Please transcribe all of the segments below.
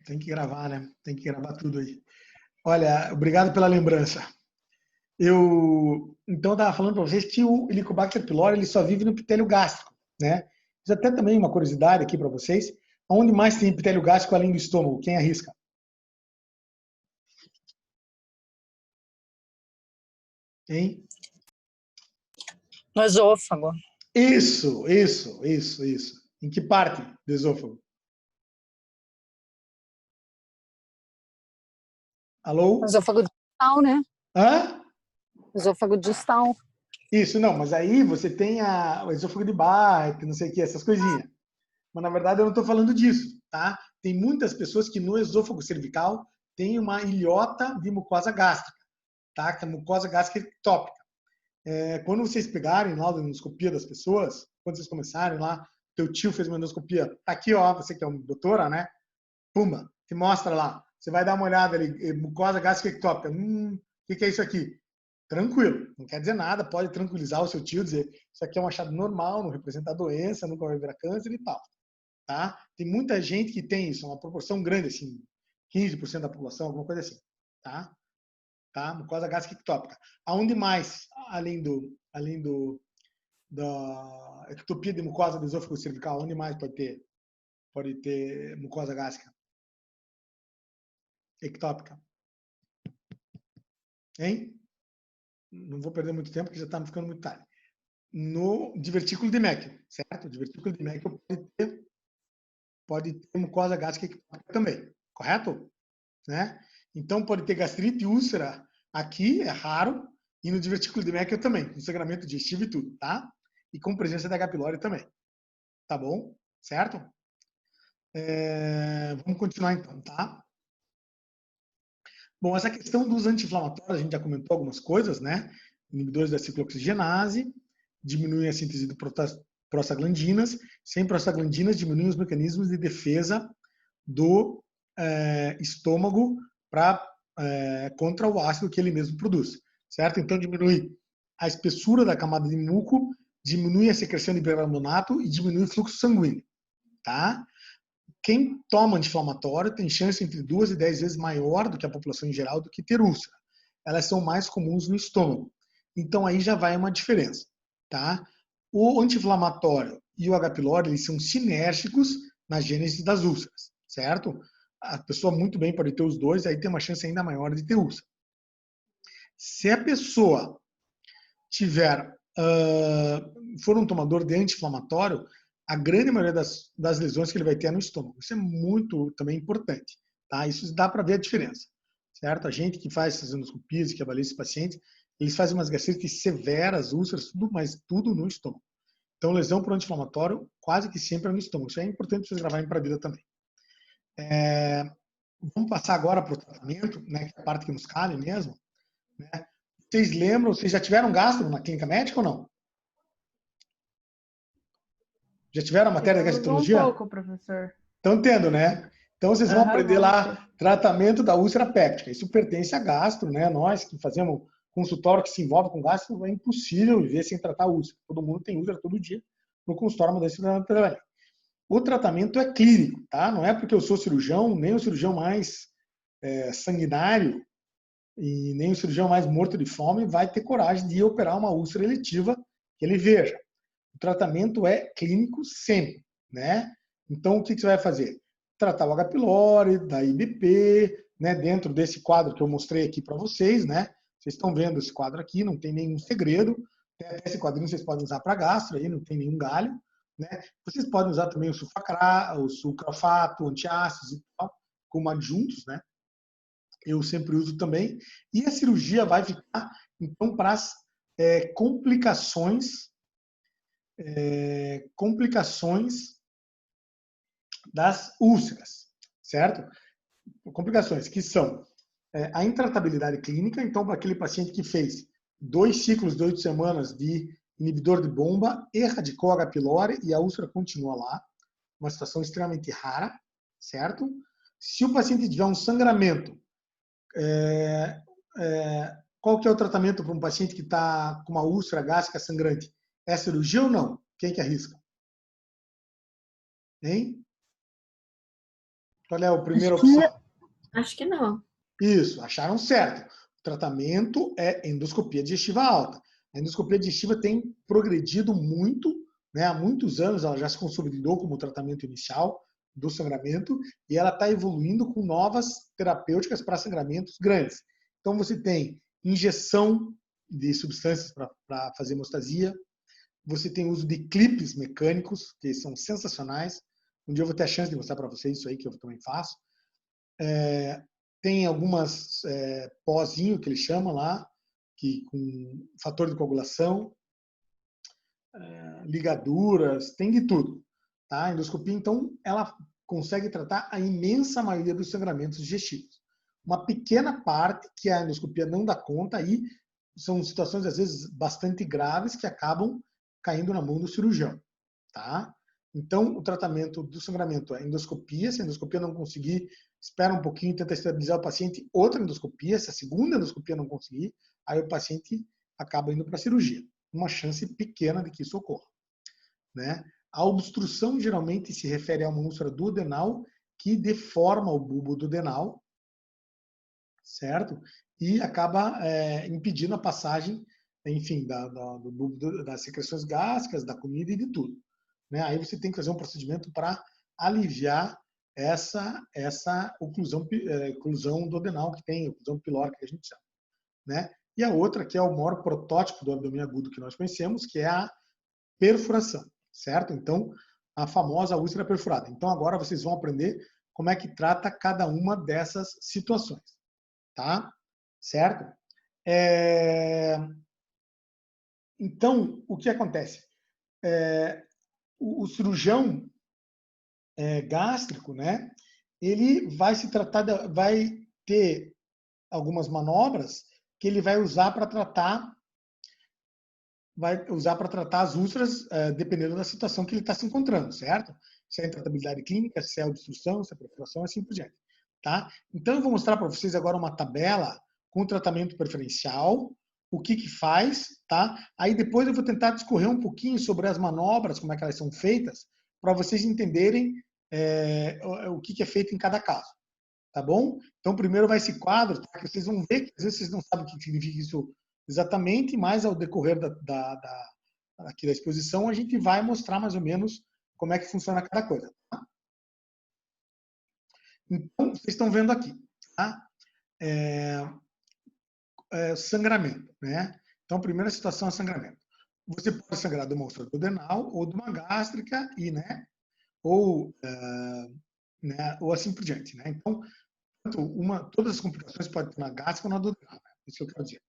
Tem que gravar, né? Tem que gravar tudo aí. Olha, obrigado pela lembrança. Então, eu estava falando para vocês que o Helicobacter pylori ele só vive no epitélio gástrico, né? Isso até também uma curiosidade aqui para vocês. Onde mais tem epitélio gástrico além do estômago? Quem arrisca? Hein? No esôfago. Isso. Em que parte do esôfago? Alô? No esôfago distal, né? Hã? Esôfago distal. Isso, não, mas aí você tem o esôfago de Barrett, não sei o que, essas coisinhas. Mas na verdade eu não estou falando disso, tá? Tem muitas pessoas que no esôfago cervical tem uma ilhota de mucosa gástrica, tá? Que é a mucosa gástrica ectópica. Quando vocês pegarem lá a endoscopia das pessoas, quando vocês começarem lá, teu tio fez uma endoscopia, tá aqui, ó, você que é uma doutora, né? Pumba, te mostra lá. Você vai dar uma olhada ali, mucosa gástrica ectópica. O que é isso aqui? Tranquilo, não quer dizer nada, pode tranquilizar o seu tio, dizer isso aqui é um achado normal, não representa doença, nunca vai virar câncer e tal. Tá? Tem muita gente que tem isso, uma proporção grande, assim, 15% da população, alguma coisa assim. Tá? Mucosa gástrica ectópica. Aonde mais, da ectopia de mucosa do esôfago cervical, onde mais pode ter mucosa gástrica ectópica? Hein? Não vou perder muito tempo, porque já está me ficando muito tarde. No divertículo de Meckel, certo? O divertículo de Meckel pode ter mucosa gástrica também, correto? Né? Então, pode ter gastrite, úlcera, aqui é raro, e no divertículo de Meckel também, com sangramento digestivo e tudo, tá? E com presença de H. pylori também. Tá bom? Certo? Vamos continuar então, tá? Bom, essa questão dos anti-inflamatórios, a gente já comentou algumas coisas, né? Inibidores da ciclooxigenase, diminuem a síntese de prostaglandinas. Sem prostaglandinas, diminuem os mecanismos de defesa do estômago contra o ácido que ele mesmo produz, certo? Então, diminui a espessura da camada de muco, diminui a secreção de bicarbonato e diminui o fluxo sanguíneo, tá? Quem toma anti-inflamatório tem chance entre 2 e 10 vezes maior do que a população em geral do que ter úlcera. Elas são mais comuns no estômago. Então, aí já vai uma diferença, tá? O anti-inflamatório e o H. pylori, eles são sinérgicos na gênese das úlceras, certo? A pessoa muito bem pode ter os dois, aí tem uma chance ainda maior de ter úlcera. Se a pessoa for um tomador de anti-inflamatório, a grande maioria das lesões que ele vai ter é no estômago. Isso é muito também importante, tá? Isso dá para ver a diferença, certo? A gente que faz essas endoscopias e que avalia esses pacientes, eles fazem umas gastrites severas, úlceras, tudo, mas tudo no estômago. Então, lesão por anti-inflamatório quase que sempre é no estômago. Isso é importante vocês gravarem para a vida também. Vamos passar agora para o tratamento, né, que é a parte que nos cabe mesmo. Né? Vocês lembram, vocês já tiveram gastro na clínica médica ou não? Já tiveram a matéria de gastrologia? Um pouco, professor. Estão tendo, né? Então vocês vão aprender lá tratamento da úlcera péptica. Isso pertence a gastro, né? Nós que fazemos consultório que se envolve com gastro, é impossível viver sem tratar úlcera. Todo mundo tem úlcera todo dia no consultório, mas o tratamento é clínico, tá? Não é porque eu sou cirurgião, nem o cirurgião mais sanguinário e nem o cirurgião mais morto de fome vai ter coragem de operar uma úlcera eletiva que ele veja. O tratamento é clínico sempre, né? Então, o que você vai fazer? Tratar o H. pylori, da IBP, né? Dentro desse quadro que eu mostrei aqui para vocês, né? Vocês estão vendo esse quadro aqui, não tem nenhum segredo. Até esse quadrinho vocês podem usar para gastro, aí não tem nenhum galho, né? Vocês podem usar também o sulcrafato, antiácidos e tal, como adjuntos, né? Eu sempre uso também. E a cirurgia vai ficar, então, para as complicações das úlceras, certo? Complicações que são a intratabilidade clínica, então, para aquele paciente que fez 2 ciclos de 8 semanas de inibidor de bomba, erradicou H. pylori e a úlcera continua lá, uma situação extremamente rara, certo? Se o paciente tiver um sangramento, qual que é o tratamento para um paciente que está com uma úlcera gástrica sangrante? É cirurgia ou não? Quem que arrisca? Hein? Qual é a primeira opção? Acho que não. Isso, acharam certo. O tratamento é endoscopia digestiva alta. A endoscopia digestiva tem progredido muito, né? Há muitos anos ela já se consolidou como tratamento inicial do sangramento e ela está evoluindo com novas terapêuticas para sangramentos grandes. Então você tem injeção de substâncias para fazer hemostasia, você tem uso de clipes mecânicos, que são sensacionais. Um dia eu vou ter a chance de mostrar para vocês isso aí, que eu também faço. Tem algumas pozinho, que eles chamam lá, que com fator de coagulação, ligaduras, tem de tudo. Tá? A endoscopia, então, ela consegue tratar a imensa maioria dos sangramentos digestivos. Uma pequena parte que a endoscopia não dá conta, aí são situações, às vezes, bastante graves que acabam caindo na mão do cirurgião. Tá? Então, o tratamento do sangramento é endoscopia. Se a endoscopia não conseguir, espera um pouquinho, tenta estabilizar o paciente, outra endoscopia. Se a segunda endoscopia não conseguir, aí o paciente acaba indo para a cirurgia. Uma chance pequena de que isso ocorra. Né? A obstrução geralmente se refere a uma úlcera duodenal que deforma o bulbo duodenal, certo? E acaba impedindo a passagem, enfim, do bulbo, das secreções gástricas, da comida e de tudo. Né? Aí você tem que fazer um procedimento para aliviar essa oclusão duodenal que tem, oclusão pilórica que a gente chama. Né? E a outra, que é o maior protótipo do abdômen agudo que nós conhecemos, que é a perfuração, certo? Então, a famosa úlcera perfurada. Então, agora vocês vão aprender como é que trata cada uma dessas situações, tá? Certo? Então, o que acontece? O cirurgião gástrico, né? Ele vai vai ter algumas manobras que ele vai usar para tratar as úlceras, dependendo da situação que ele está se encontrando, certo? Se é intratabilidade clínica, se é obstrução, se é perfuração, assim por diante. Tá? Então, eu vou mostrar para vocês agora uma tabela com tratamento preferencial, o que faz, tá? Aí depois eu vou tentar discorrer um pouquinho sobre as manobras, como é que elas são feitas, para vocês entenderem o que é feito em cada caso. Tá bom? Então, primeiro vai esse quadro, tá? Que vocês vão ver que às vezes vocês não sabem o que significa isso exatamente, mas ao decorrer aqui da exposição, a gente vai mostrar mais ou menos como é que funciona cada coisa. Tá? Então, vocês estão vendo aqui, tá? Sangramento, né? Então, a primeira situação é sangramento. Você pode sangrar de uma úlcera duodenal ou de uma gástrica, ou assim por diante, né? Então, todas as complicações podem ter na gástrica ou na duodenal, né? Isso que eu quero dizer.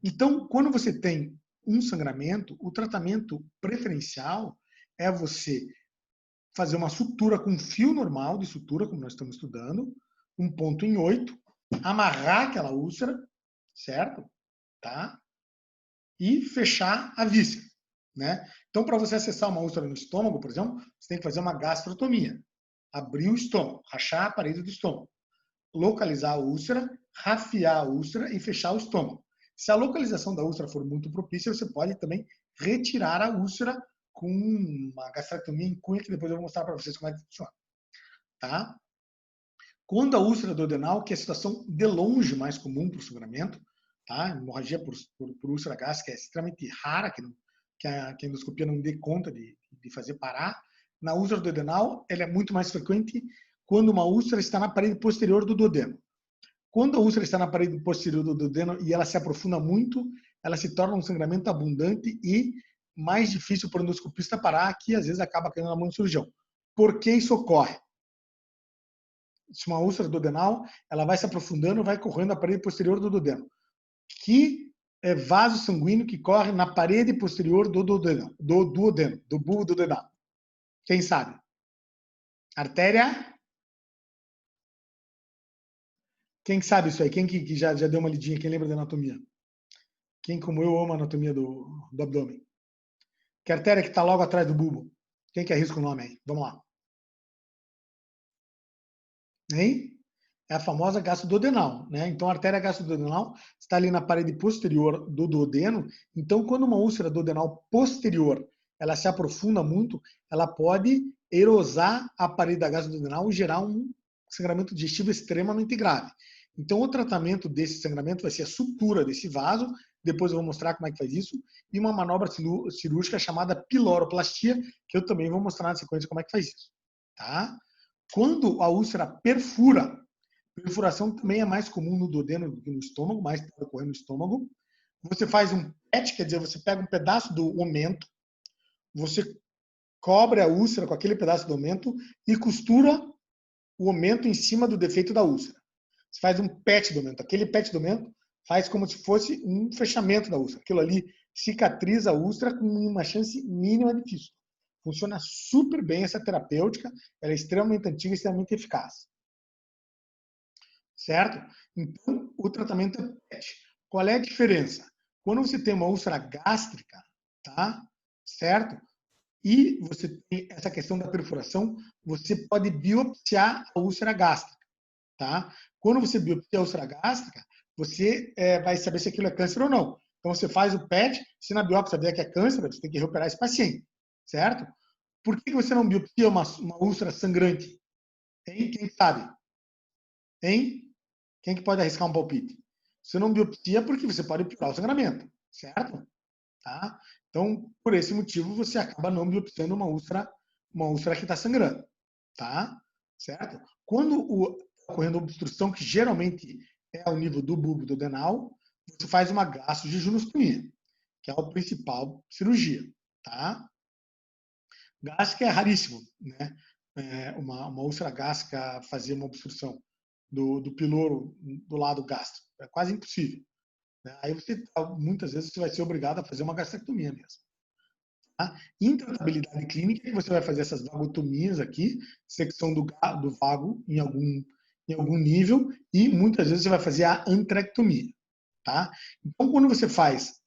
Então, quando você tem um sangramento, o tratamento preferencial é você fazer uma sutura com fio normal de sutura, como nós estamos estudando, um ponto em 8, amarrar aquela úlcera, certo? Tá? E fechar a víscera, né? Então, para você acessar uma úlcera no estômago, por exemplo, você tem que fazer uma gastrotomia. Abrir o estômago, rachar a parede do estômago. Localizar a úlcera, rafiar a úlcera e fechar o estômago. Se a localização da úlcera for muito propícia, você pode também retirar a úlcera com uma gastrectomia em cunha, que depois eu vou mostrar para vocês como é que funciona. Tá? Quando a úlcera duodenal, que é a situação de longe mais comum para o sangramento, tá? Hemorragia por úlcera gástrica é extremamente rara, que a endoscopia não dê conta de fazer parar. Na úlcera duodenal, ela é muito mais frequente quando uma úlcera está na parede posterior do duodeno. Quando a úlcera está na parede posterior do duodeno e ela se aprofunda muito, ela se torna um sangramento abundante e mais difícil para o endoscopista parar, que às vezes acaba caindo na mão do cirurgião. Por que isso ocorre? Se uma úlcera duodenal, ela vai se aprofundando, vai correndo a parede posterior do duodeno. Que é vaso sanguíneo que corre na parede posterior do duodeno, do bulbo duodenal. Quem sabe? Artéria? Quem sabe isso aí? Quem que já deu uma lidinha? Quem lembra da anatomia? Quem, como eu, ama a anatomia do abdômen? Que artéria que está logo atrás do bulbo? Quem que arrisca o nome aí? Vamos lá. Hein? É a famosa gastroduodenal, né? Então, a artéria gastroduodenal está ali na parede posterior do duodeno. Então, quando uma úlcera duodenal posterior ela se aprofunda muito, ela pode erosar a parede da gastroduodenal e gerar um sangramento digestivo extremamente grave. Então, o tratamento desse sangramento vai ser a sutura desse vaso, depois eu vou mostrar como é que faz isso, e uma manobra cirúrgica chamada piloroplastia, que eu também vou mostrar na sequência como é que faz isso. Tá? Quando a úlcera perfura, perfuração também é mais comum no duodeno do que no estômago, mais pode ocorrer no estômago. Você faz um PET, quer dizer, você pega um pedaço do omento, você cobre a úlcera com aquele pedaço do omento e costura o omento em cima do defeito da úlcera. Você faz um PET do omento. Aquele PET do omento faz como se fosse um fechamento da úlcera. Aquilo ali cicatriza a úlcera com uma chance mínima de fístula. Funciona super bem essa terapêutica, ela é extremamente antiga e extremamente eficaz. Certo? Então, o tratamento é PET. Qual é a diferença? Quando você tem uma úlcera gástrica, tá? Certo? E você tem essa questão da perfuração, você pode biopsiar a úlcera gástrica, tá? Quando você biopsia a úlcera gástrica, você vai saber se aquilo é câncer ou não. Então, você faz o PET, se na biópsia vier que é câncer, você tem que reoperar esse paciente, certo? Por que você não biopsia uma úlcera sangrante? Hein? Quem sabe? Hein? Quem que pode arriscar um palpite? Você não biopsia porque você pode piorar o sangramento, certo? Tá? Então, por esse motivo, você acaba não biopsiando uma úlcera que está sangrando, tá? Certo? Quando está ocorrendo obstrução, que geralmente é ao nível do bulbo duodenal, você faz uma gastrojejunostomia, que é a principal cirurgia, tá? Gástrica é raríssimo, né? Uma úlcera gástrica fazer uma obstrução do piloro do lado gástrico. É quase impossível. Né? Aí você, muitas vezes, você vai ser obrigado a fazer uma gastrectomia mesmo. Tá? Intratabilidade clínica, que você vai fazer essas vagotomias aqui, secção do vago em algum nível, e muitas vezes você vai fazer a antrectomia. Tá? Então, quando você faz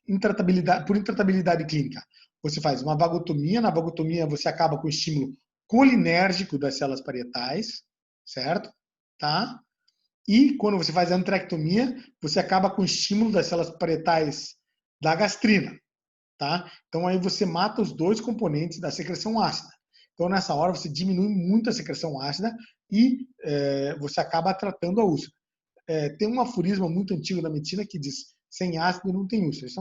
por intratabilidade clínica, você faz uma vagotomia, na vagotomia você acaba com o estímulo colinérgico das células parietais, certo? Tá? E quando você faz a antrectomia, você acaba com o estímulo das células parietais da gastrina, tá? Então aí você mata os dois componentes da secreção ácida. Então nessa hora você diminui muito a secreção ácida e você acaba tratando a úlcera. Tem um aforismo muito antigo da medicina que diz: sem ácido não tem úlcera. Isso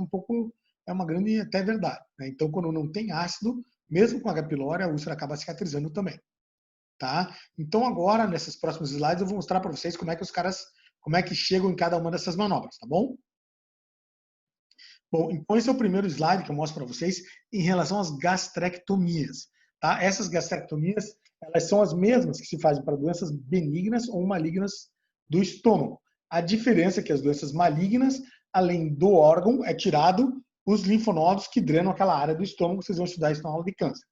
é uma grande até verdade. Né? Então quando não tem ácido, mesmo com H. pylori, a úlcera acaba cicatrizando também. Tá? Então agora, nesses próximos slides, eu vou mostrar para vocês como é que chegam em cada uma dessas manobras, tá bom? Bom, então esse é o primeiro slide que eu mostro para vocês em relação às gastrectomias, tá? Essas gastrectomias, elas são as mesmas que se fazem para doenças benignas ou malignas do estômago. A diferença é que as doenças malignas, além do órgão, é tirado os linfonodos que drenam aquela área do estômago, vocês vão estudar isso na aula de câncer.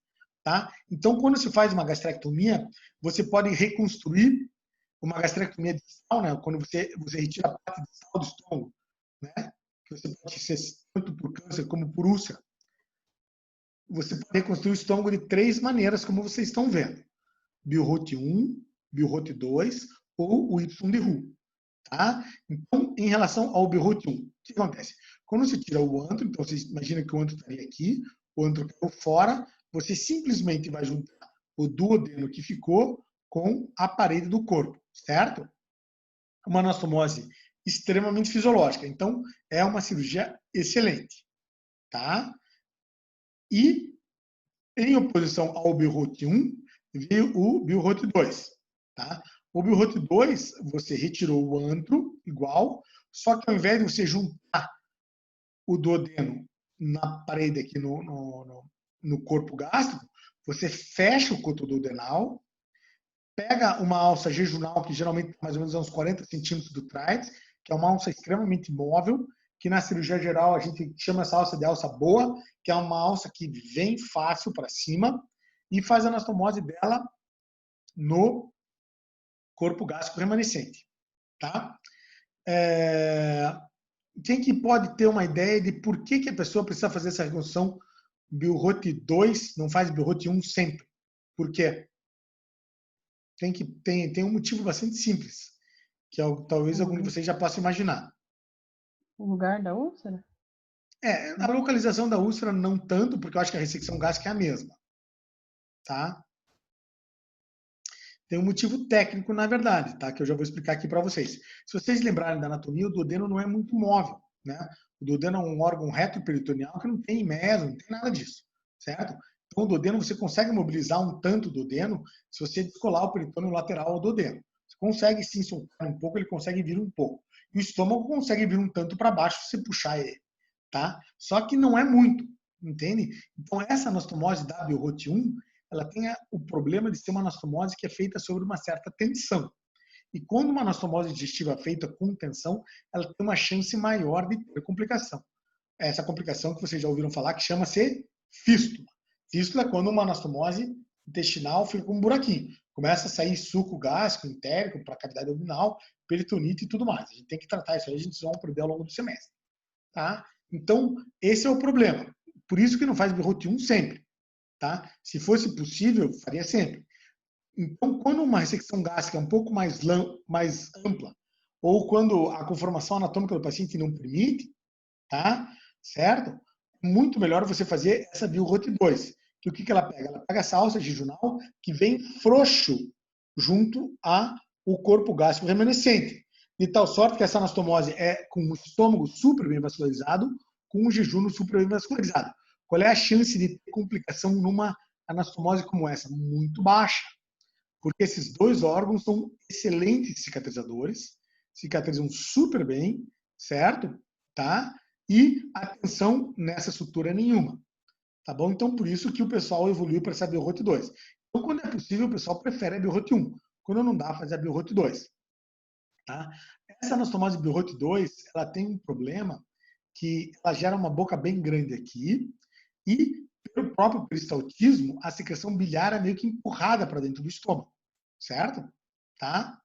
Tá? Então, quando se faz uma gastrectomia, você pode reconstruir uma gastrectomia distal, né? Quando você retira a parte distal do estômago, né? Que você pode ser tanto por câncer como por úlcera. Você pode reconstruir o estômago de 3 maneiras, como vocês estão vendo. Biorrote 1, Biorrote 2 ou o YDRU. Tá? Então, em relação ao Biorrote 1, o que acontece? Quando você tira o antro, então você imagina que o antro estaria aqui, o antro caiu fora, você simplesmente vai juntar o duodeno que ficou com a parede do corpo, certo? Uma anastomose extremamente fisiológica. Então, é uma cirurgia excelente, tá? E, em oposição ao Biorrote 1, veio o Biorrote 2, tá? O Biorrote 2, você retirou o antro, igual, só que ao invés de você juntar o duodeno na parede aqui no corpo gástrico, você fecha o coto duodenal, pega uma alça jejunal, que geralmente tem mais ou menos uns 40 centímetros do tríceps, que é uma alça extremamente móvel, que na cirurgia geral a gente chama essa alça de alça boa, que é uma alça que vem fácil para cima, e faz a anastomose dela no corpo gástrico remanescente. Tá? Quem que pode ter uma ideia de por que a pessoa precisa fazer essa reconstrução Biorrote 2, não faz Biorrote 1 sempre? Por quê? Tem um motivo bastante simples, que talvez algum de vocês já possa imaginar. O lugar da úlcera? A localização da úlcera não tanto, porque eu acho que a ressecção gástrica é a mesma. Tá? Tem um motivo técnico, na verdade, tá? Que eu já vou explicar aqui para vocês. Se vocês lembrarem da anatomia, o duodeno não é muito móvel, né? O duodeno é um órgão retroperitoneal que não tem meso, não tem nada disso, certo? Então, o duodeno, você consegue mobilizar um tanto o duodeno se você descolar o peritônio lateral ao duodeno. Você consegue sim soltar um pouco, ele consegue vir um pouco. E o estômago consegue vir um tanto para baixo se você puxar ele, tá? Só que não é muito, entende? Então, essa anastomose da Biorrot1, ela tem o problema de ser uma anastomose que é feita sobre uma certa tensão. E quando uma anastomose digestiva é feita com tensão, ela tem uma chance maior de ter complicação. Essa complicação que vocês já ouviram falar, que chama-se fístula. Fístula é quando uma anastomose intestinal fica com um buraquinho. Começa a sair suco gástrico, entérico, para a cavidade abdominal, peritonite e tudo mais. A gente tem que tratar isso aí, a gente vai aprender ao longo do semestre. Tá? Então, esse é o problema. Por isso que não faz Biorrot1 sempre. Tá? Se fosse possível, faria sempre. Então, quando uma ressecção gástrica é um pouco mais ampla, ou quando a conformação anatômica do paciente não permite, tá? Certo? Muito melhor você fazer essa Biorrot2. Que o que ela pega? Ela pega essa alça jejunal que vem frouxo junto ao corpo gástrico remanescente. De tal sorte que essa anastomose é com o estômago super bem vascularizado, com o jejum super bem vascularizado. Qual é a chance de ter complicação numa anastomose como essa? Muito baixa. Porque esses dois órgãos são excelentes cicatrizadores, cicatrizam super bem, certo? Tá? E atenção nessa sutura nenhuma. Tá bom? Então, por isso que o pessoal evoluiu para essa Biorrot2. Então, quando é possível, o pessoal prefere a Biorrot1. Quando não dá, fazer a Biorrot2. Tá? Essa anastomose Biorrot2, ela tem um problema que ela gera uma boca bem grande aqui e, pelo próprio peristaltismo, a secreção biliar é meio que empurrada para dentro do estômago, certo? Tá?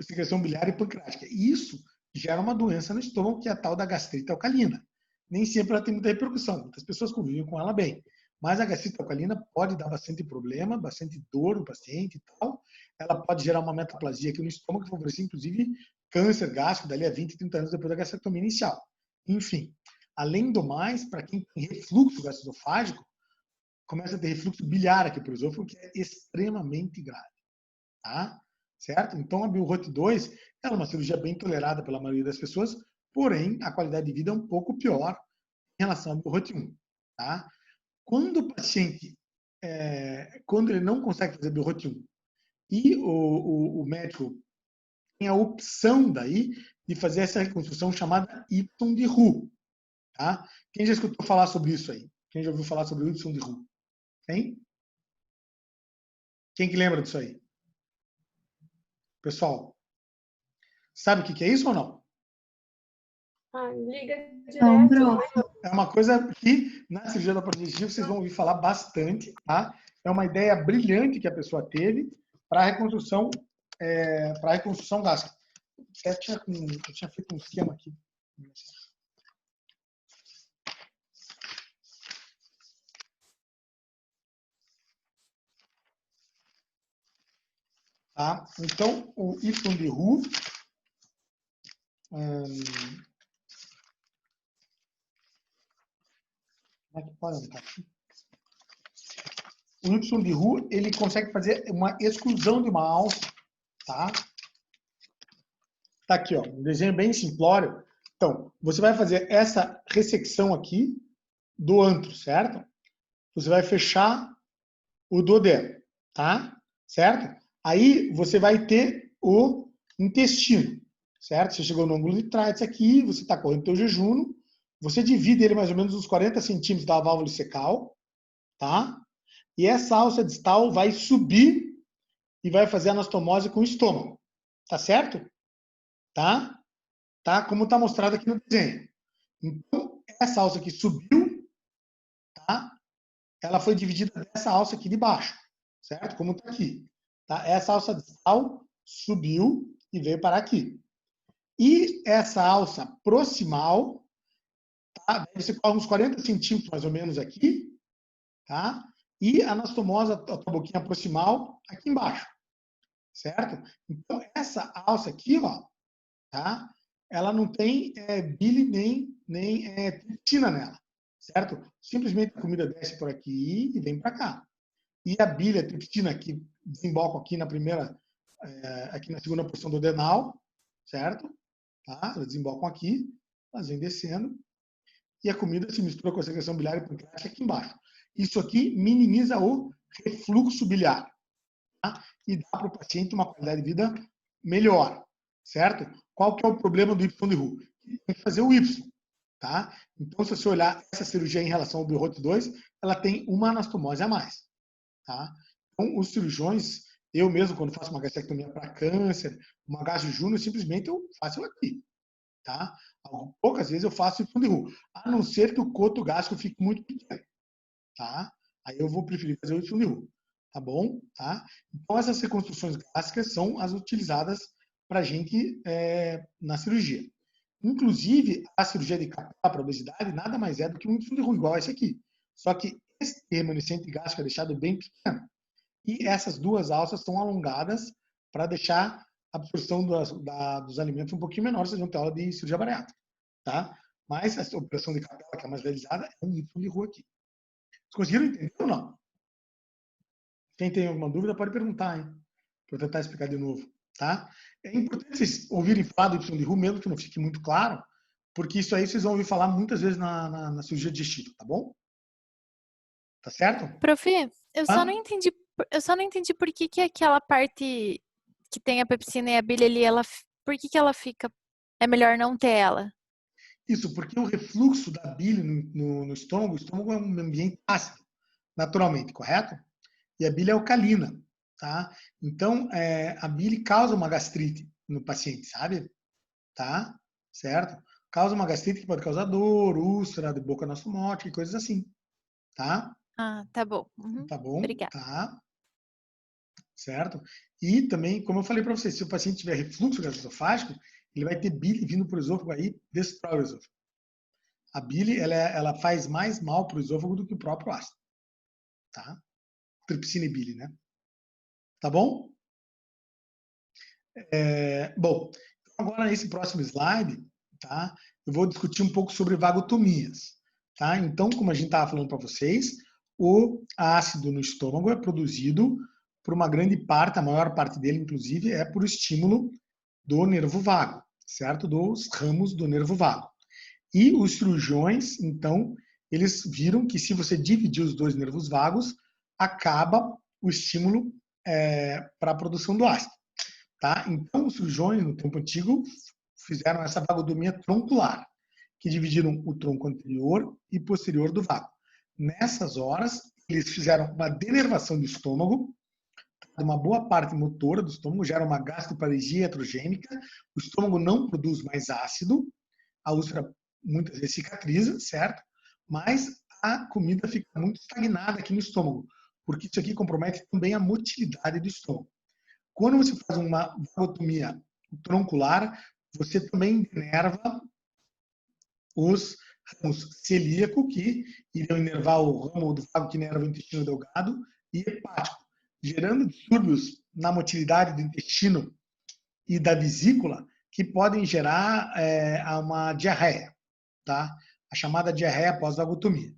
Secreção biliar e pancreática. E isso gera uma doença no estômago, que é a tal da gastrite alcalina. Nem sempre ela tem muita repercussão, muitas pessoas convivem com ela bem. Mas a gastrite alcalina pode dar bastante problema, bastante dor no paciente e tal. Ela pode gerar uma metaplasia aqui no estômago, que favorecer, inclusive, câncer gástrico dali a 20, 30 anos depois da gastrectomia inicial. Enfim, além do mais, para quem tem refluxo gastroesofágico, começa a ter refluxo biliar aqui para o esôfago, que é extremamente grave. Tá? Certo? Então, a Biorrot2 é uma cirurgia bem tolerada pela maioria das pessoas, porém, a qualidade de vida é um pouco pior em relação à Biorrot1. Tá? Quando o paciente, quando ele não consegue fazer Biorrot1 e o médico tem a opção daí de fazer essa reconstrução chamada Y de Roux. Tá? Quem já escutou falar sobre isso aí? Quem já ouviu falar sobre o Y de Roux? Tem? Quem que lembra disso aí? Pessoal, sabe o que é isso ou não? Liga direto. É uma coisa que na cirurgia da parte digestiva vocês vão ouvir falar bastante, tá? É uma ideia brilhante que a pessoa teve para a reconstrução gástrica. Eu tinha feito um esquema aqui. Tá? Então, o Y de Roux como é que pode entrar aqui? O Y de Roux, ele consegue fazer uma exclusão de uma alça, tá? Tá aqui, ó, um desenho bem simplório. Então, você vai fazer essa ressecção aqui do antro, certo? Você vai fechar o duodeno, tá? Certo? Aí você vai ter o intestino, certo? Você chegou no ângulo de Treitz aqui, você está correndo o teu jejum, você divide ele mais ou menos uns 40 centímetros da válvula secal, tá? E essa alça distal vai subir e vai fazer anastomose com o estômago, tá certo? Tá? Tá? Como está mostrado aqui no desenho. Então, essa alça aqui subiu, tá? Ela foi dividida dessa alça aqui de baixo, certo? Como está aqui. Tá? Essa alça distal subiu e veio parar aqui. E essa alça proximal, tá? Você corre uns 40 centímetros mais ou menos aqui, tá? E a anastomose, a tua boquinha proximal, aqui embaixo, certo? Então, essa alça aqui, ó, tá? Ela não tem bile nem triptina nela, certo? Simplesmente a comida desce por aqui e vem para cá. e a bile, a tripsina, que desembocam aqui na aqui na segunda porção do adenal, certo? Tá? Elas desembocam aqui, elas vêm descendo, e a comida se mistura com a secreção biliar e pancreática aqui embaixo. Isso aqui minimiza o refluxo biliar, tá? E dá para o paciente uma qualidade de vida melhor, certo? Qual que é o problema do Y de Roux? Tem que fazer o Y, tá? Então, se você olhar essa cirurgia em relação ao BROT 2, ela tem uma anastomose a mais, tá? Então, os cirurgiões, eu mesmo, quando faço uma gastrectomia para câncer, uma gastro júnior, simplesmente eu faço aqui, tá? Poucas vezes eu faço Y de Roux, a não ser que o coto gástrico fique muito pequeno, tá? Aí eu vou preferir fazer o Y de Roux, tá bom? Tá? Então, essas reconstruções gástricas são as utilizadas para a gente na cirurgia. Inclusive, a cirurgia de capela para obesidade nada mais é do que um Y de Roux, igual esse aqui. Só que esse remanescente gástrico é deixado bem pequeno. E essas duas alças são alongadas para deixar a absorção dos alimentos um pouquinho menor, vocês vão ter aula de cirurgia bariátrica, tá? Mas essa operação de capela, que é mais realizada, é um Y de Roux aqui. Vocês conseguiram entender ou não? Quem tem alguma dúvida pode perguntar, hein? Para eu tentar explicar de novo, tá? É importante vocês ouvirem falar do Y de Roux, mesmo que não fique muito claro, porque isso aí vocês vão ouvir falar muitas vezes na cirurgia digestiva, tá bom? Tá certo? Prof, eu só não Ah, entendi por que que aquela parte que tem a pepsina e a bile ali, por que que ela fica... É melhor não ter ela. isso, porque o refluxo da bile no estômago, o estômago é um ambiente ácido, naturalmente, correto? E a bile é alcalina, tá? Então, a bile causa uma gastrite no paciente, sabe? Tá? Certo? Causa uma gastrite que pode causar dor, úlcera, de boca anastomotica e coisas assim, tá? Ah, tá bom. Uhum. Tá bom? Obrigada. Tá. Certo? E também, como eu falei para vocês, se o paciente tiver refluxo gastroesofágico, ele vai ter bile vindo para o esôfago aí, destrói o esôfago. A bile, ela faz mais mal para o esôfago do que o próprio ácido. Tá? Tripsina e bile, né? Tá bom? Bom, agora nesse próximo slide, tá? Eu vou discutir um pouco sobre vagotomias, tá? Então, como a gente estava falando para vocês, o ácido no estômago é produzido por uma grande parte, a maior parte dele, inclusive, é por estímulo do nervo vago, certo? Dos ramos do nervo vago. E os cirurgiões, então, eles viram que se você dividir os dois nervos vagos, acaba o estímulo para a produção do ácido. Tá? Então, os cirurgiões, no tempo antigo, fizeram essa vagotomia troncular, que dividiram o tronco anterior e posterior do vago. Nessas horas, eles fizeram uma denervação do estômago, uma boa parte motora do estômago, gera uma gastroparesia iatrogênica, o estômago não produz mais ácido, a úlcera muitas vezes cicatriza, certo? Mas a comida fica muito estagnada aqui no estômago, porque isso aqui compromete também a motilidade do estômago. Quando você faz uma vagotomia troncular, você também denerva os ramos celíaco, que iriam inervar o ramo do vago que inerva o intestino delgado, e hepático, gerando distúrbios na motilidade do intestino e da vesícula, que podem gerar uma diarreia, tá? A chamada diarreia pós-vagotomia.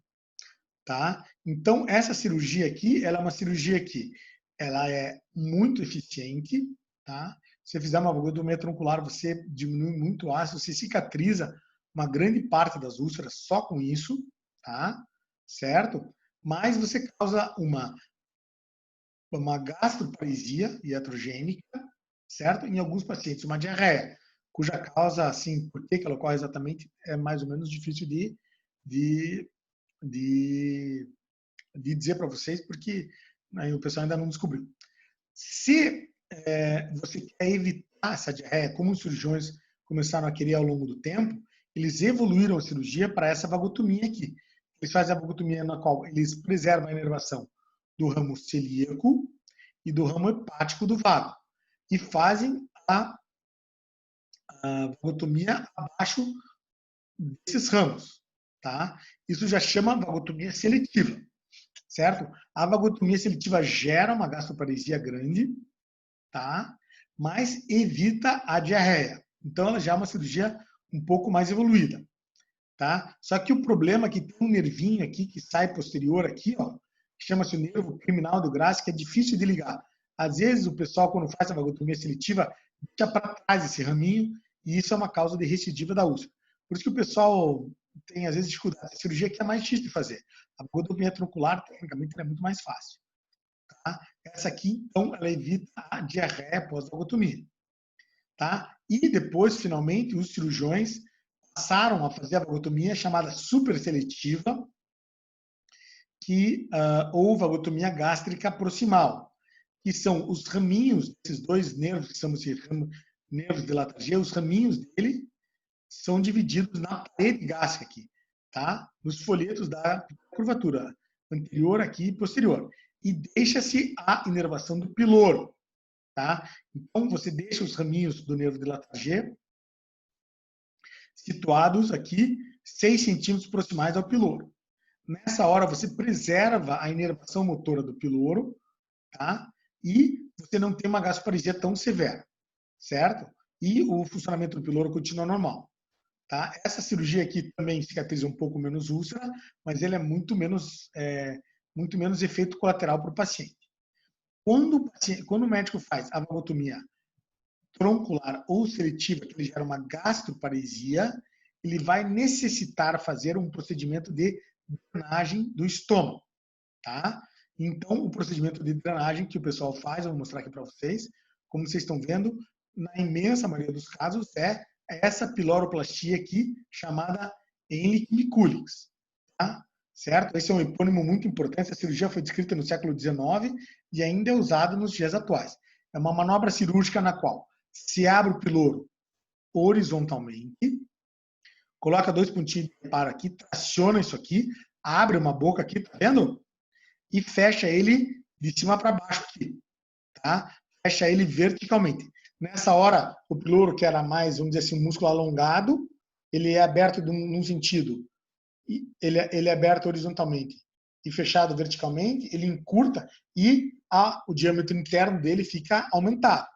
Tá? Então, essa cirurgia aqui, ela é uma cirurgia que ela é muito eficiente, tá? Se você fizer uma vagotomia troncular, você diminui muito o ácido, você cicatriza uma grande parte das úlceras só com isso, tá? Certo? Mas você causa uma gastroparesia iatrogênica, certo? Em alguns pacientes, uma diarreia, cuja causa, assim, por que ela ocorre exatamente, é mais ou menos difícil de dizer para vocês, porque o pessoal ainda não descobriu. Se você quer evitar essa diarreia, como os cirurgiões começaram a querer ao longo do tempo, eles evoluíram a cirurgia para essa vagotomia aqui. Eles fazem a vagotomia na qual eles preservam a inervação do ramo celíaco e do ramo hepático do vago. E fazem a vagotomia abaixo desses ramos. Tá? Isso já chama vagotomia seletiva, certo? A vagotomia seletiva gera uma gastroparesia grande, tá? Mas evita a diarreia. Então, ela já é uma cirurgia um pouco mais evoluída, tá? Só que o problema é que tem um nervinho aqui que sai posterior aqui, ó, que chama-se o nervo criminal do Graça, que é difícil de ligar. Às vezes, o pessoal, quando faz a vagotomia seletiva, deixa para trás esse raminho, e isso é uma causa de recidiva da úlcera. Por isso que o pessoal tem, às vezes, dificuldade. A cirurgia aqui é mais difícil de fazer. A vagotomia troncular, tecnicamente, é muito mais fácil. Tá? Essa aqui, então, ela evita a diarreia pós-vagotomia. Tá? E depois, finalmente, os cirurgiões passaram a fazer a vagotomia chamada superseletiva, ou vagotomia gástrica proximal, que são os raminhos desses dois nervos, que chamam de nervos de Latarjet, os raminhos dele são divididos na parede gástrica aqui, tá? Nos folhetos da curvatura anterior aqui e posterior. E deixa-se a inervação do piloro, tá? Então, você deixa os raminhos do nervo de Latarjet situados aqui 6 centímetros proximais ao piloro. Nessa hora, você preserva a inervação motora do piloro, tá? E você não tem uma gastroparesia tão severa, certo? E o funcionamento do piloro continua normal, tá? Essa cirurgia aqui também cicatriza um pouco menos úlcera, mas ele é muito menos efeito colateral para o paciente. Quando o médico faz a vagotomia troncular ou seletiva, que ele gera uma gastroparesia, ele vai necessitar fazer um procedimento de drenagem do estômago, tá? Então, o procedimento de drenagem que o pessoal faz, eu vou mostrar aqui para vocês, como vocês estão vendo, na imensa maioria dos casos, é essa piloroplastia aqui, chamada Ehrlich-Mikulix, tá? Certo? Esse é um epônimo muito importante, essa cirurgia foi descrita no século XIX e ainda é usada nos dias atuais. É uma manobra cirúrgica na qual se abre o piloro horizontalmente, coloca 2 pontinhos de reparo aqui, traciona isso aqui, abre uma boca aqui, tá vendo? E fecha ele de cima para baixo aqui, tá? Fecha ele verticalmente. Nessa hora, o piloro, que era mais, vamos dizer assim, um músculo alongado, ele é aberto num sentido, ele é aberto horizontalmente e fechado verticalmente, ele encurta e o diâmetro interno dele fica aumentado,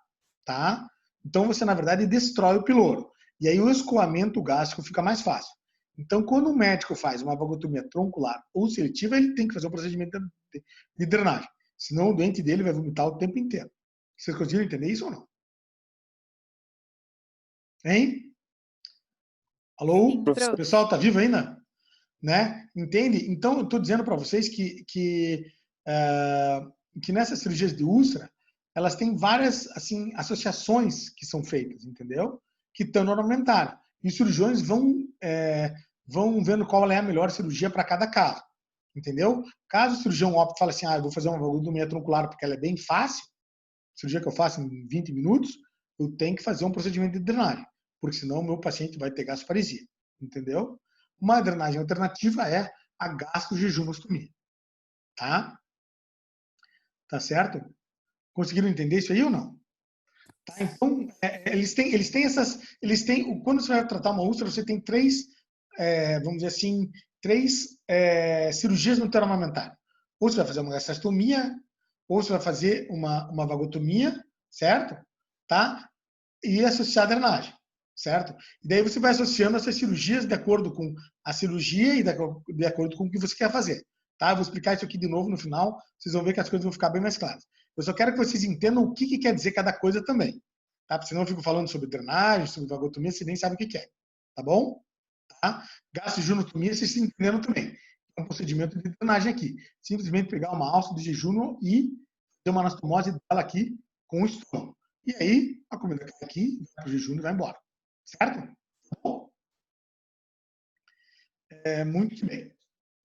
tá? Então, você, na verdade, destrói o piloro. E aí o escoamento gástrico fica mais fácil. Então, quando o médico faz uma vagotomia troncular ou seletiva, ele tem que fazer um procedimento de drenagem. Senão o doente dele vai vomitar o tempo inteiro. Vocês conseguiram entender isso ou não? Hein? Alô? Sim, O pessoal está vivo ainda? Né? Entende? Então, eu estou dizendo para vocês que nessas cirurgias de úlcera, elas têm várias assim, associações que são feitas, entendeu? Que estão no armamentário. E os cirurgiões vão vendo qual é a melhor cirurgia para cada caso, entendeu? Caso o cirurgião opte e fale assim, eu vou fazer uma vagotomia troncular porque ela é bem fácil, cirurgia que eu faço em 20 minutos, eu tenho que fazer um procedimento de drenagem, porque senão o meu paciente vai ter gastroparesia, entendeu? Uma drenagem alternativa é a gastrojejunostomia, tá? Tá certo? Conseguiram entender isso aí ou não? Tá? Então, eles têm essas, quando você vai tratar uma úlcera, você tem 3, vamos dizer assim, 3 cirurgias no tero armamentário. Ou você vai fazer uma gastrostomia, ou você vai fazer uma vagotomia, certo? Tá? E associar a drenagem, certo? E daí você vai associando essas cirurgias de acordo com a cirurgia e de acordo com o que você quer fazer. Tá? Eu vou explicar isso aqui de novo no final, vocês vão ver que as coisas vão ficar bem mais claras. Eu só quero que vocês entendam o que quer dizer cada coisa também. Tá? Porque senão eu fico falando sobre drenagem, sobre vagotomia, vocês nem sabem o que é. Tá bom? Tá? Gastrojejunotomia, vocês estão entendendo também. É um procedimento de drenagem aqui. Simplesmente pegar uma alça de jejum e fazer uma anastomose dela aqui com o estômago. E aí, a comida cai aqui, vai para o jejum e vai embora. Certo? Tá bom? Muito bem.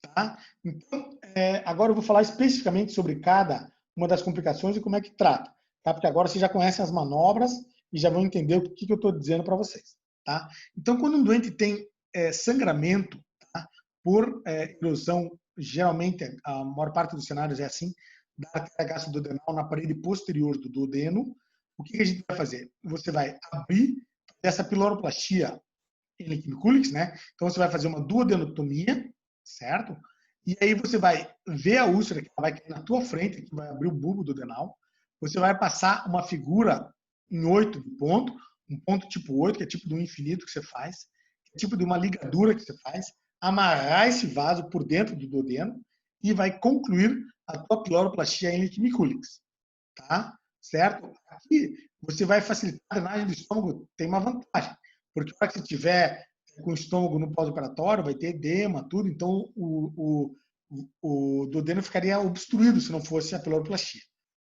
Tá? Então, agora eu vou falar especificamente sobre cada uma das complicações e como é que trata. Tá? Porque agora vocês já conhecem as manobras e já vão entender o que eu estou dizendo para vocês. Tá? Então, quando um doente tem sangramento, tá? Por erosão, geralmente, a maior parte dos cenários é assim, da artéria gastroduodenal na parede posterior do duodeno, o que a gente vai fazer? Você vai abrir essa piloroplastia Ehrlich-Mikulix, né? Então, você vai fazer uma duodenotomia, certo? E aí você vai ver a úlcera que vai cair na tua frente, que vai abrir o bulbo duodenal. Você vai passar uma figura em 8 de ponto, um ponto tipo 8, que é tipo de um infinito que você faz, que é tipo de uma ligadura que você faz, amarrar esse vaso por dentro do duodeno e vai concluir a tua piloroplastia em liquimiculix, tá? Certo? Aqui você vai facilitar a drenagem do estômago, tem uma vantagem, porque para que você tiver com o estômago no pós-operatório, vai ter edema, tudo, então o duodeno ficaria obstruído se não fosse a piloroplastia,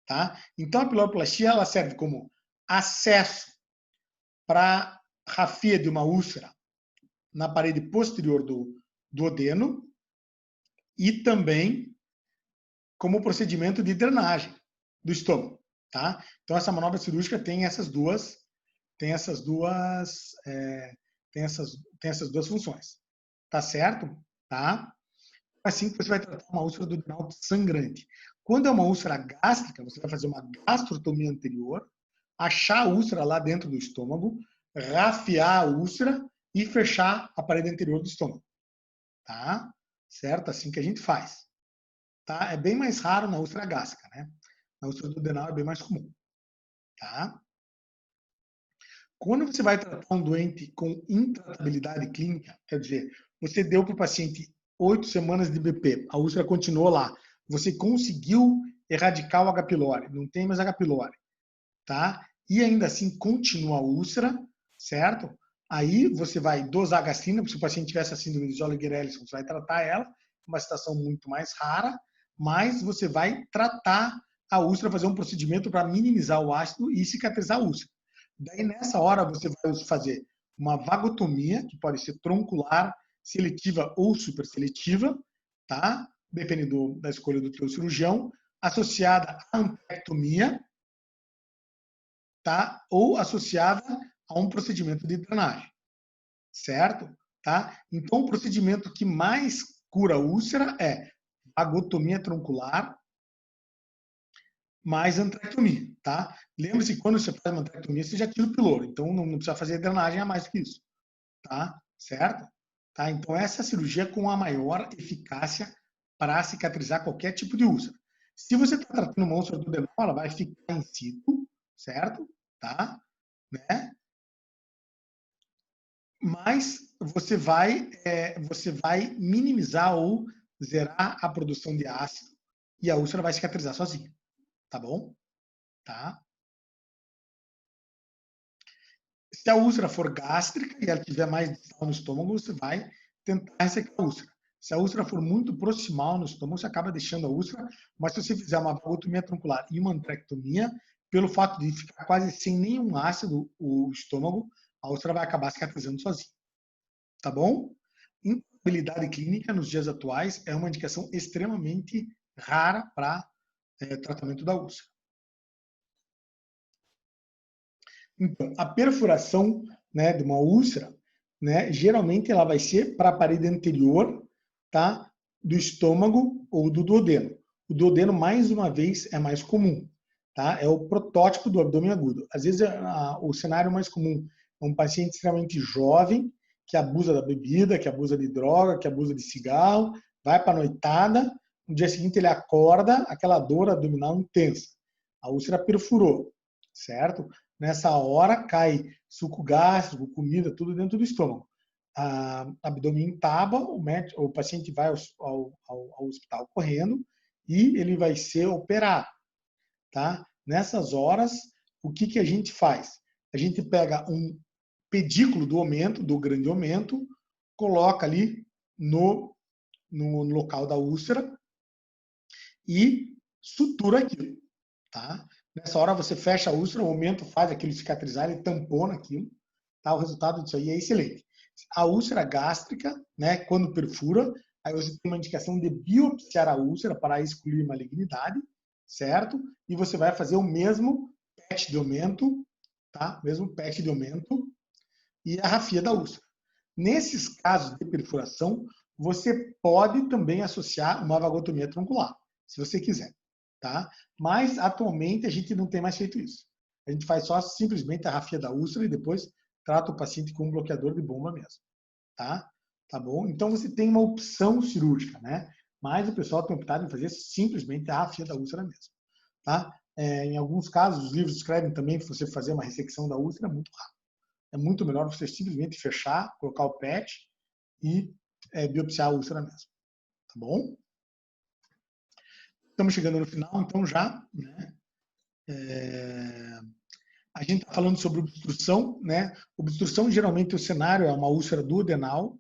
tá? Então a piloroplastia ela serve como acesso para rafia de uma úlcera na parede posterior do duodeno e também como procedimento de drenagem do estômago, tá? Então essa manobra cirúrgica tem essas duas funções, tá certo? Tá? Assim que você vai tratar uma úlcera duodenal sangrante. Quando é uma úlcera gástrica, você vai fazer uma gastrotomia anterior, achar a úlcera lá dentro do estômago, rafiar a úlcera e fechar a parede anterior do estômago, tá? Certo? Assim que a gente faz. Tá? É bem mais raro na úlcera gástrica, né? Na úlcera duodenal é bem mais comum, tá? Quando você vai tratar um doente com intratabilidade clínica, quer dizer, você deu para o paciente 8 semanas de BP, a úlcera continuou lá, você conseguiu erradicar o H. pylori, não tem mais H. pylori, tá? E ainda assim continua a úlcera, certo? Aí você vai dosar a gastrina, se o paciente tivesse a síndrome de Zollinger-Ellison, você vai tratar ela, uma situação muito mais rara, mas você vai tratar a úlcera, fazer um procedimento para minimizar o ácido e cicatrizar a úlcera. Daí, nessa hora, você vai fazer uma vagotomia, que pode ser troncular, seletiva ou superseletiva, tá? Dependendo da escolha do teu cirurgião, associada à ampectomia, tá? Ou associada a um procedimento de drenagem, certo? Tá? Então, o procedimento que mais cura a úlcera é vagotomia troncular mais antrectomia, tá? Lembre-se que quando você faz uma antrectomia, você já tira o piloro, então não precisa fazer drenagem a mais do que isso, tá? Certo? Tá? Então essa é a cirurgia com a maior eficácia para cicatrizar qualquer tipo de úlcera. Se você está tratando uma úlcera duodenal, ela vai ficar in situ, certo? Tá? Né? Mas você vai minimizar ou zerar a produção de ácido e a úlcera vai cicatrizar sozinha, tá bom? Tá? Se a úlcera for gástrica e ela tiver mais distal no estômago, você vai tentar ressecar a úlcera. Se a úlcera for muito proximal no estômago, você acaba deixando a úlcera, mas se você fizer uma vagotomia troncular e uma antrectomia, pelo fato de ficar quase sem nenhum ácido o estômago, a úlcera vai acabar cicatrizando sozinha. Tá bom? Instabilidade clínica nos dias atuais é uma indicação extremamente rara para tratamento da úlcera. Então, a perfuração, né, de uma úlcera, né, geralmente ela vai ser para a parede anterior, tá, do estômago ou do duodeno. O duodeno, mais uma vez, é mais comum, tá? É o protótipo do abdômen agudo. Às vezes, o cenário mais comum é um paciente extremamente jovem, que abusa da bebida, que abusa de droga, que abusa de cigarro, vai para a noitada, no dia seguinte ele acorda, aquela dor abdominal intensa. A úlcera perfurou, certo? Nessa hora cai suco gástrico, comida, tudo dentro do estômago. Abdômen entaba, o paciente vai ao hospital correndo e ele vai ser operado. Tá? Nessas horas, o que a gente faz? A gente pega um pedículo do aumento, do grande aumento, coloca ali no local da úlcera e sutura aquilo. Tá? Nessa hora você fecha a úlcera, o aumento faz aquilo cicatrizar, ele tampona aquilo. Tá? O resultado disso aí é excelente. A úlcera gástrica, né, quando perfura, aí você tem uma indicação de biopsiar a úlcera para excluir malignidade, certo? E você vai fazer o mesmo PET de aumento, tá? Mesmo PET de aumento e a rafia da úlcera. Nesses casos de perfuração, você pode também associar uma vagotomia troncular, se você quiser. Tá? Mas, atualmente, a gente não tem mais feito isso. A gente faz só simplesmente a rafia da úlcera e depois trata o paciente com um bloqueador de bomba mesmo. Tá? Tá bom? Então, você tem uma opção cirúrgica, né? Mas o pessoal tem optado em fazer simplesmente a rafia da úlcera mesmo. Tá? Em alguns casos, os livros descrevem também que você fazer uma ressecção da úlcera é muito rápido. É muito melhor você simplesmente fechar, colocar o PET e biopsiar a úlcera mesmo. Tá bom? Estamos chegando no final, então já, né? A gente está falando sobre obstrução, né? Obstrução, geralmente, o cenário é uma úlcera duodenal,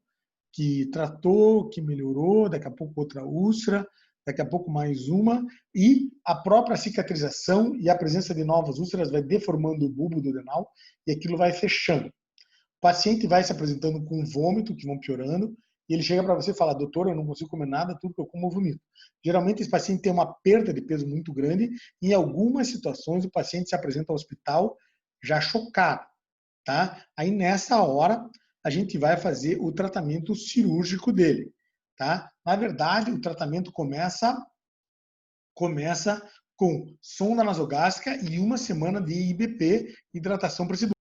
que tratou, que melhorou, daqui a pouco outra úlcera, daqui a pouco mais uma, e a própria cicatrização e a presença de novas úlceras vai deformando o bulbo duodenal e aquilo vai fechando. O paciente vai se apresentando com vômito, que vão piorando, e ele chega para você e fala, doutor, eu não consigo comer nada, tudo que eu como eu vomito. Geralmente esse paciente tem uma perda de peso muito grande, e em algumas situações o paciente se apresenta ao hospital já chocado, tá? Aí nessa hora a gente vai fazer o tratamento cirúrgico dele, tá? Na verdade, o tratamento começa com sonda nasogástrica e 1 semana de IBP, hidratação precipitada.